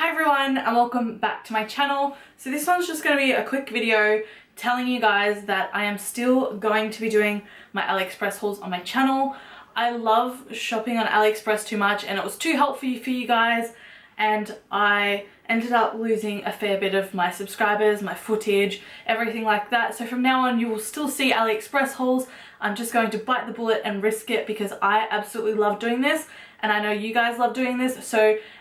Hi everyone and welcome back to my channel. So this one's just going to be a quick video telling you guys that I am still going to be doing my Aliexpress hauls on my channel. I love shopping on Aliexpress too much and it was too helpful for you guys, and I ended up losing a fair bit of my subscribers, my footage, everything like that. So from now on you will still see Aliexpress hauls. I'm just going to bite the bullet and risk it because I absolutely love doing this. And I know you guys love doing this,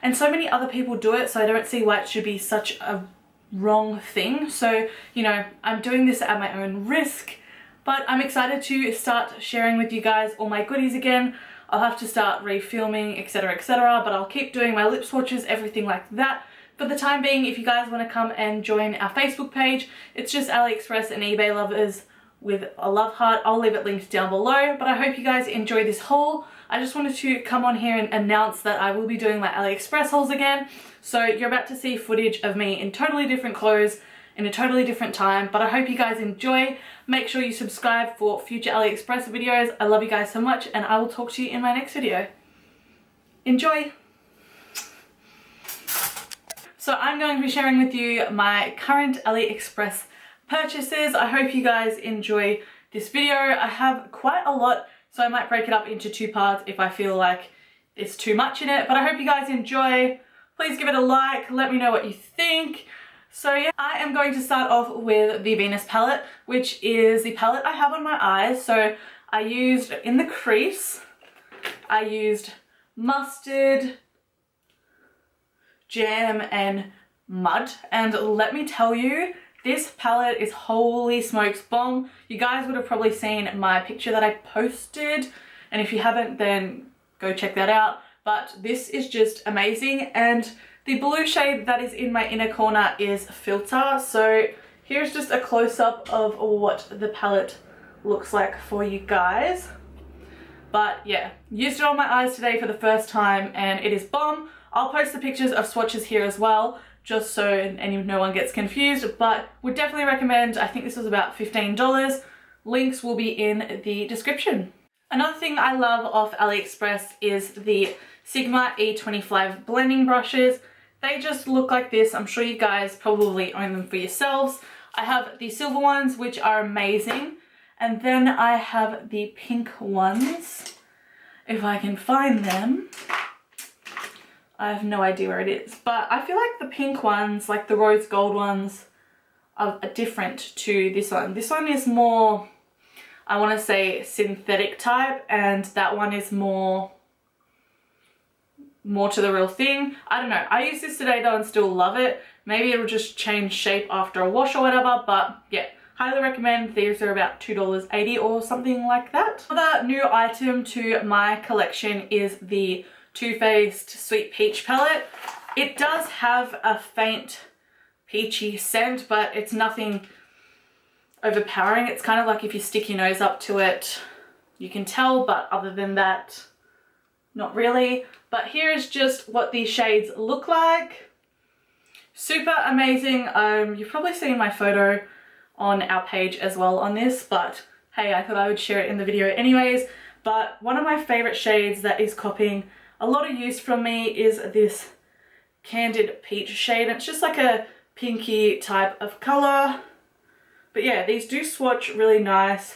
and so many other people do it, so I don't see why it should be such a wrong thing. So, you know, I'm doing this at my own risk, but I'm excited to start sharing with you guys all my goodies again. I'll have to start refilming, etc, etc, but I'll keep doing my lip swatches, everything like that. For the time being, if you guys want to come and join our Facebook page, it's just Aliexpress and eBay lovers with a love heart. I'll leave it linked down below, but I hope you guys enjoy this haul. I just wanted to come on here and announce that I will be doing my Aliexpress hauls again. So you're about to see footage of me in totally different clothes in a totally different time, but I hope you guys enjoy. Make sure you subscribe for future Aliexpress videos. I love you guys so much and I will talk to you in my next video. Enjoy! So I'm going to be sharing with you my current Aliexpress purchases. I hope you guys enjoy this video. I have quite a lot, so I might break it up into two parts if I feel like it's too much in it, but I hope you guys enjoy. Please give it a like, let me know what you think. So yeah, I am going to start off with the Venus palette, which is the palette I have on my eyes. So I used, in the crease, I used mustard, jam and mud, and let me tell you, this palette is holy smokes bomb. You guys would have probably seen my picture that I posted, and if you haven't then go check that out. But this is just amazing, and the blue shade that is in my inner corner is Filter. So here's just a close-up of what the palette looks like for you guys. But yeah, used it on my eyes today for the first time and it is bomb. I'll post the pictures of swatches here as well, just so no one gets confused, but would definitely recommend. I think this was about $15. Links will be in the description. Another thing I love off Aliexpress is the Sigma E25 blending brushes. They just look like this. I'm sure you guys probably own them for yourselves. I have the silver ones, which are amazing, and then I have the pink ones, if I can find them. I have no idea where it is, but I feel like the pink ones, like the rose gold ones, are different to this one. This one is more, I want to say, synthetic type, and that one is more to the real thing. I don't know. I used this today though and still love it. Maybe it'll just change shape after a wash or whatever, but yeah, highly recommend. These are about $2.80 or something like that. Another new item to my collection is the Too Faced Sweet Peach palette. It does have a faint peachy scent, but it's nothing overpowering. It's kind of like if you stick your nose up to it, you can tell, but other than that, not really. But here is just what these shades look like. Super amazing. You've probably seen my photo on our page as well on this, but hey, I thought I would share it in the video anyways. But one of my favorite shades that is copying a lot of use from me is this Candid Peach shade. It's just like a pinky type of color. But yeah, these do swatch really nice.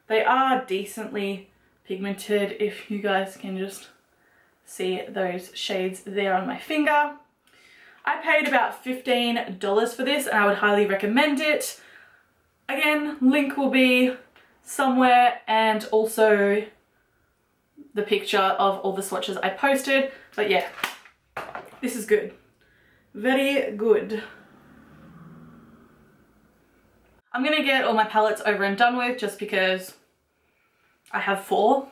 They are decently pigmented, if you guys can just see those shades there on my finger. I paid about $15 for this and I would highly recommend it. Again, link will be somewhere, and also the picture of all the swatches I posted. But yeah, this is good. Very good. I'm gonna get all my palettes over and done with just because I have 4.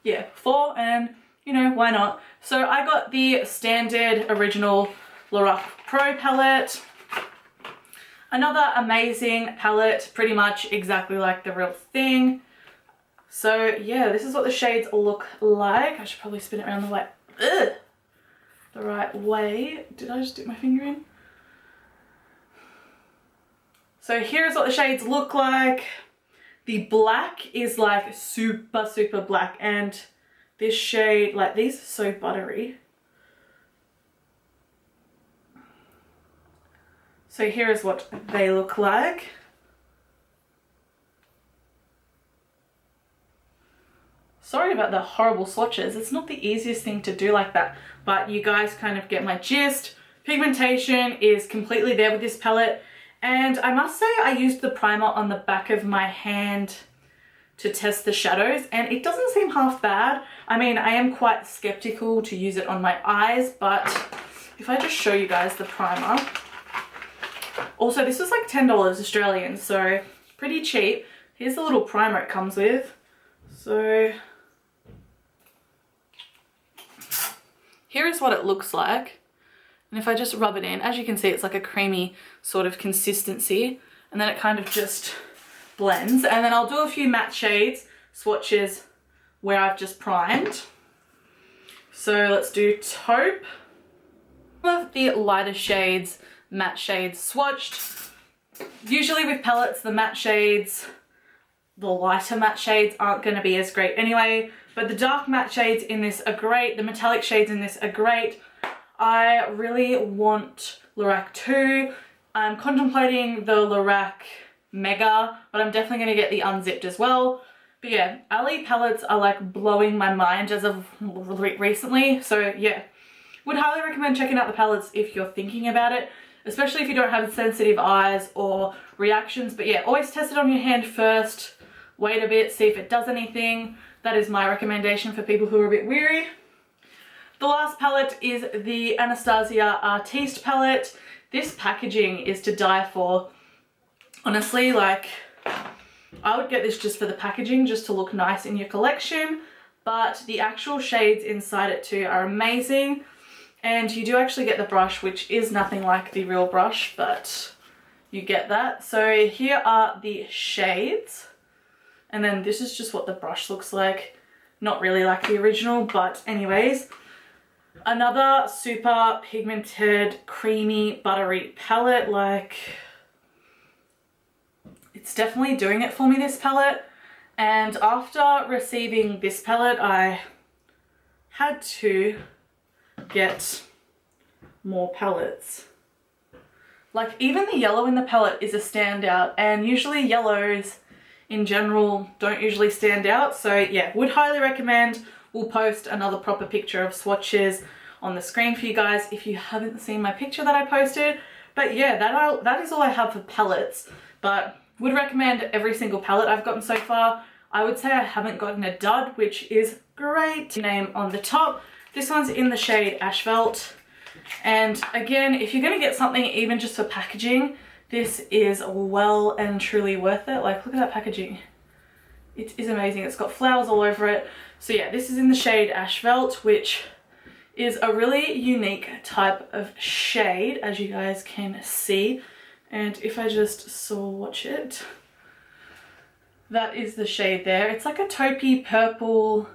Yeah, 4, and you know, why not? So I got the standard original Loreal Pro palette. Another amazing palette, pretty much exactly like the real thing. So yeah, this is what the shades look like. I should probably spin it around the right way. Did I just dip my finger in? So here's what the shades look like. The black is like super, super black, and this shade, like, these are so buttery. So here is what they look like. Sorry about the horrible swatches. It's not the easiest thing to do like that, but you guys kind of get my gist. Pigmentation is completely there with this palette, and I must say I used the primer on the back of my hand to test the shadows, and it doesn't seem half bad. I mean, I am quite skeptical to use it on my eyes, but if I just show you guys the primer. Also, this was like $10 Australian, so pretty cheap. Here's the little primer it comes with. So here is what it looks like. And if I just rub it in, as you can see, it's like a creamy sort of consistency, and then it kind of just blends. And then I'll do a few matte shades, swatches where I've just primed. So let's do taupe. Some of the lighter shades, matte shades swatched. Usually with palettes, the matte shades, the lighter matte shades aren't going to be as great anyway, but the dark matte shades in this are great. The metallic shades in this are great. I really want Loreal 2. I'm contemplating the Loreal Mega, but I'm definitely going to get the unzipped as well. But yeah, Ali palettes are like blowing my mind as of recently. So yeah, would highly recommend checking out the palettes if you're thinking about it, especially if you don't have sensitive eyes or reactions. But yeah, always test it on your hand first. Wait a bit, see if it does anything. That is my recommendation for people who are a bit weary. The last palette is the Anastasia Artiste palette. This packaging is to die for. Honestly, like, I would get this just for the packaging, just to look nice in your collection, but the actual shades inside it too are amazing. And you do actually get the brush, which is nothing like the real brush, but you get that. So here are the shades, and then this is just what the brush looks like. Not really like the original, but anyways. Another super pigmented, creamy, buttery palette. Like, it's definitely doing it for me, this palette. And after receiving this palette, I had to get more palettes. Like, even the yellow in the palette is a standout, and usually yellows in general don't usually stand out. So yeah, would highly recommend. We'll post another proper picture of swatches on the screen for you guys if you haven't seen my picture that I posted. But yeah, that is all I have for palettes, but would recommend every single palette I've gotten so far. I would say I haven't gotten a dud, which is great. Name on the top. This one's in the shade Asphalt. And again, if you're gonna get something even just for packaging, this is well and truly worth it. Like, look at that packaging. It is amazing. It's got flowers all over it. So yeah, this is in the shade Asphalt, which is a really unique type of shade, as you guys can see. And if I just swatch it, that is the shade there. It's like a taupey purple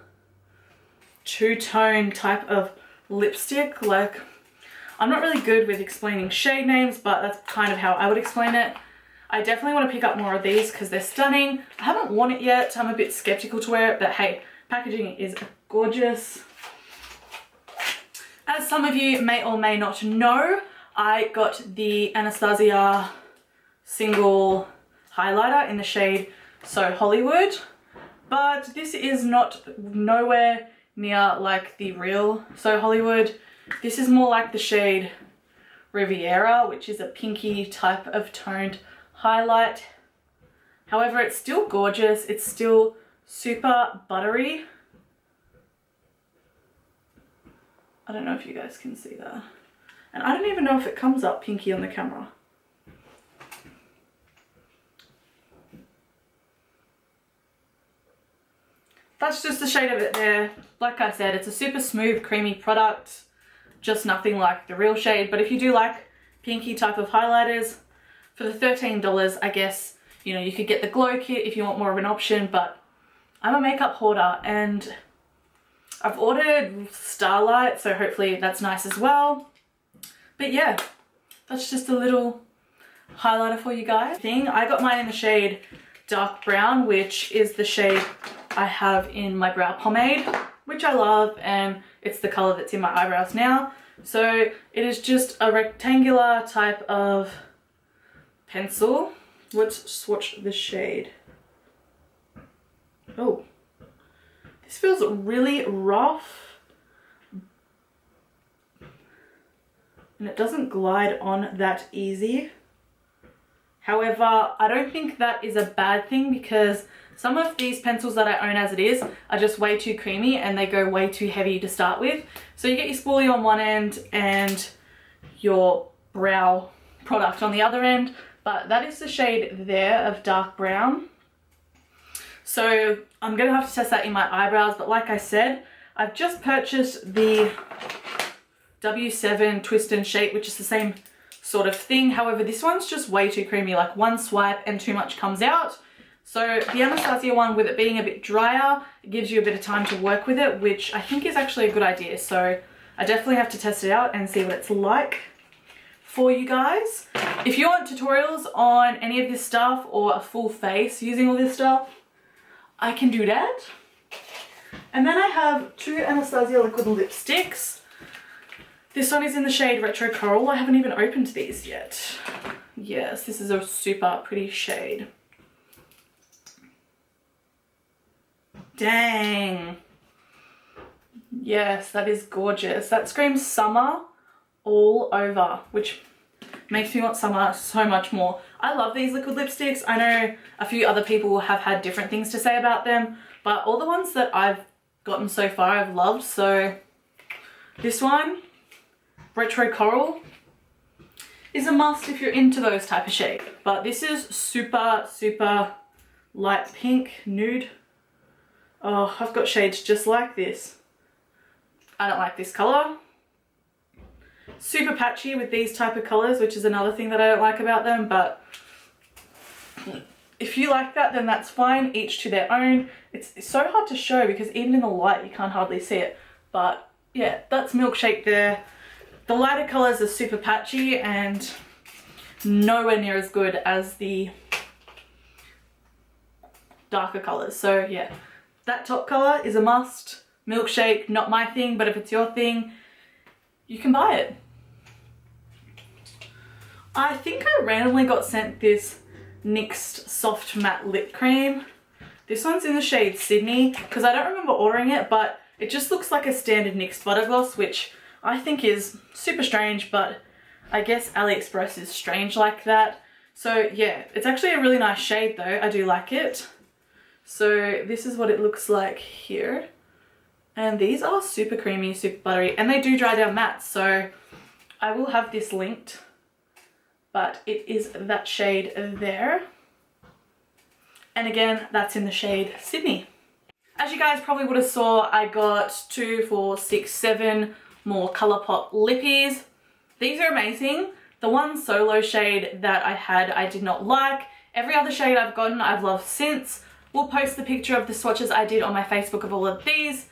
two-tone type of lipstick. Like, I'm not really good with explaining shade names, but that's kind of how I would explain it. I definitely want to pick up more of these because they're stunning. I haven't worn it yet. I'm a bit skeptical to wear it, but hey, packaging is gorgeous. As some of you may or may not know, I got the Anastasia single highlighter in the shade So Hollywood, but this is nowhere near like the real So Hollywood. This is more like the shade Riviera, which is a pinky type of toned highlight. However, it's still gorgeous. It's still super buttery. I don't know if you guys can see that. And I don't even know if it comes up pinky on the camera. That's just the shade of it there. Like I said, it's a super smooth, creamy product. Just nothing like the real shade. But if you do like pinky type of highlighters, for the $13, I guess, you know, you could get the glow kit if you want more of an option. But I'm a makeup hoarder and I've ordered Starlight, so hopefully that's nice as well. But yeah, that's just a little highlighter for you guys. I got mine in the shade Dark Brown, which is the shade I have in my brow pomade, which I love, and it's the color that's in my eyebrows now. So it is just a rectangular type of pencil. Let's swatch the shade. Oh, this feels really rough. And it doesn't glide on that easy. However, I don't think that is a bad thing because some of these pencils that I own as it is are just way too creamy and they go way too heavy to start with. So you get your spoolie on one end and your brow product on the other end. But that is the shade there of dark brown. So I'm going to have to test that in my eyebrows. But like I said, I've just purchased the W7 Twist and Shape, which is the same sort of thing. However, this one's just way too creamy, like one swipe and too much comes out. So the Anastasia one, with it being a bit drier, it gives you a bit of time to work with it, which I think is actually a good idea. So I definitely have to test it out and see what it's like for you guys. If you want tutorials on any of this stuff or a full face using all this stuff, I can do that. And then I have two Anastasia liquid lipsticks. This one is in the shade Retro Coral. I haven't even opened these yet. Yes, this is a super pretty shade. Dang. Yes, that is gorgeous. That screams summer all over, which makes me want summer so much more. I love these liquid lipsticks. I know a few other people have had different things to say about them, but all the ones that I've gotten so far I've loved. So this one, Retro Coral, is a must if you're into those type of shade. But this is super, super light pink, nude. Oh, I've got shades just like this. I don't like this color. Super patchy with these type of colors, which is another thing that I don't like about them, but if you like that, then that's fine, each to their own. It's so hard to show because even in the light you can't hardly see it, but yeah, that's Milkshake there. The lighter colors are super patchy and nowhere near as good as the darker colors. So yeah, that top color is a must. Milkshake, not my thing, but if it's your thing, you can buy it. I think I randomly got sent this NYX Soft Matte Lip Cream. This one's in the shade Sydney because I don't remember ordering it, but it just looks like a standard NYX butter gloss, which I think is super strange, but I guess Aliexpress is strange like that. So yeah, it's actually a really nice shade though. I do like it. So this is what it looks like here. And these are super creamy, super buttery, and they do dry down matte. So I will have this linked, but it is that shade there. And again, that's in the shade Sydney. As you guys probably would have saw, I got 2, 4, 6, 7 more Colourpop lippies. These are amazing. The one solo shade that I had, I did not like. Every other shade I've gotten, I've loved since. We'll post the picture of the swatches I did on my Facebook of all of these.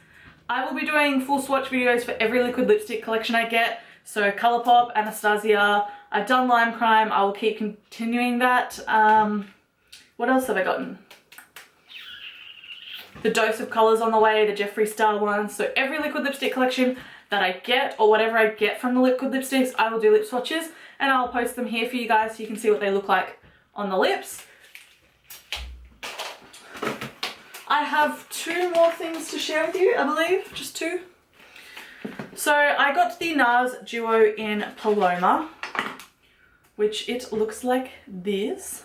I will be doing full swatch videos for every liquid lipstick collection I get. So Colourpop, Anastasia, I've done Lime Crime, I will keep continuing that. What else have I gotten? The Dose of Colours on the way, the Jeffree Star ones. So every liquid lipstick collection that I get, or whatever I get from the liquid lipsticks, I will do lip swatches and I'll post them here for you guys so you can see what they look like on the lips. I have 2 more things to share with you, I believe, just 2. So I got the NARS Duo in Paloma, which it looks like this.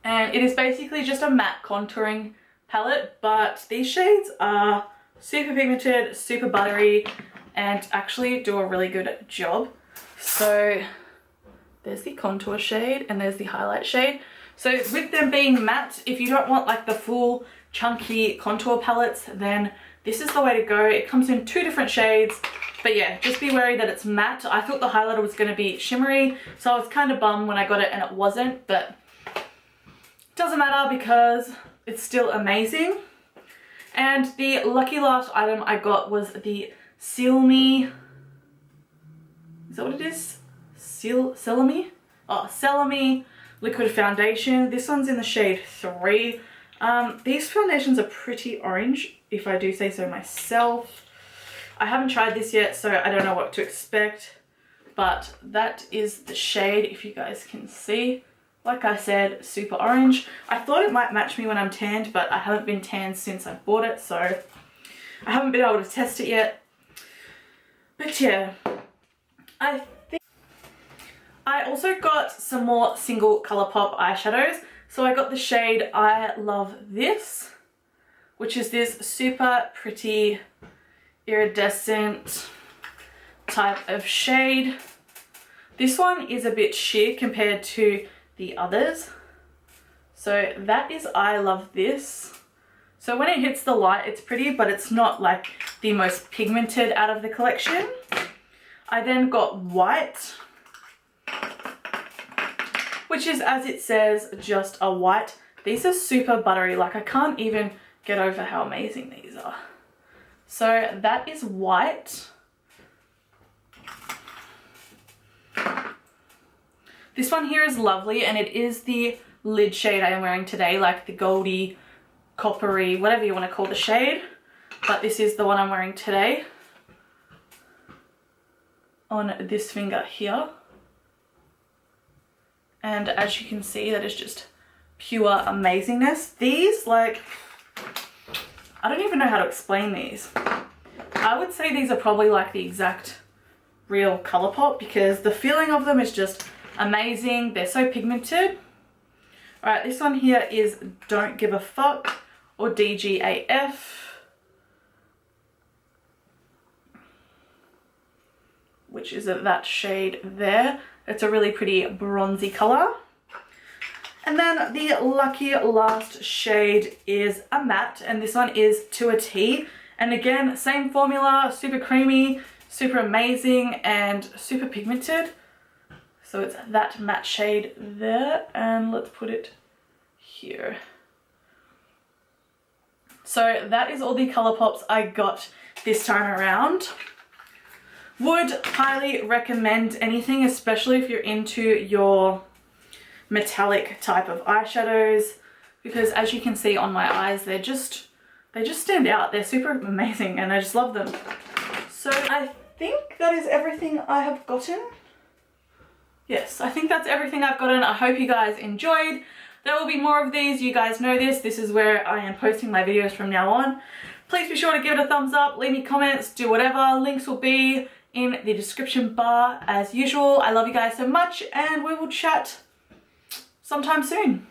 And it is basically just a matte contouring palette, but these shades are super pigmented, super buttery, and actually do a really good job. So there's the contour shade and there's the highlight shade. So with them being matte, if you don't want like the full chunky contour palettes, then this is the way to go. It comes in 2 different shades, but yeah, just be wary that it's matte. I thought the highlighter was going to be shimmery, so I was kind of bummed when I got it and it wasn't, but it doesn't matter because it's still amazing. And the lucky last item I got was the Seal Me, is that what it is? Selami? Oh, Selami liquid foundation. This one's in the shade 3. These foundations are pretty orange, if I do say so myself. I haven't tried this yet, so I don't know what to expect. but that is the shade, if you guys can see. Like I said, super orange. I thought it might match me when I'm tanned, but I haven't been tanned since I bought it, so I haven't been able to test it yet. But yeah, I think I also got some more single ColourPop eyeshadows. So I got the shade I Love This, which is this super pretty iridescent type of shade. This one is a bit sheer compared to the others. So that is I Love This. So when it hits the light, it's pretty, but it's not like the most pigmented out of the collection. I then got White, which is, as it says, just a white. These are super buttery. Like, I can't even get over how amazing these are. So that is White. This one here is lovely, and it is the lid shade I am wearing today, like the goldy, coppery, whatever you want to call the shade. But this is the one I'm wearing today on this finger here. And as you can see, that is just pure amazingness. These, like, I don't even know how to explain these. I would say these are probably like the exact real ColourPop, because the feeling of them is just amazing. They're so pigmented. Alright, this one here is Don't Give a Fuck, or DGAF. Which is that shade there. It's a really pretty bronzy colour. And then the lucky last shade is a matte, and this one is To a T. And again, same formula, super creamy, super amazing, and super pigmented. So it's that matte shade there, and let's put it here. So that is all the ColourPops I got this time around. Would highly recommend anything, especially if you're into your metallic type of eyeshadows, because as you can see on my eyes, they just stand out. They're super amazing, and I just love them. So I think that is everything I have gotten. Yes, I think that's everything I've gotten. I hope you guys enjoyed. There will be more of these. You guys know this. This is where I am posting my videos from now on. Please be sure to give it a thumbs up, leave me comments, do whatever. Links will be in the description bar as usual. I love you guys so much, and we will chat sometime soon.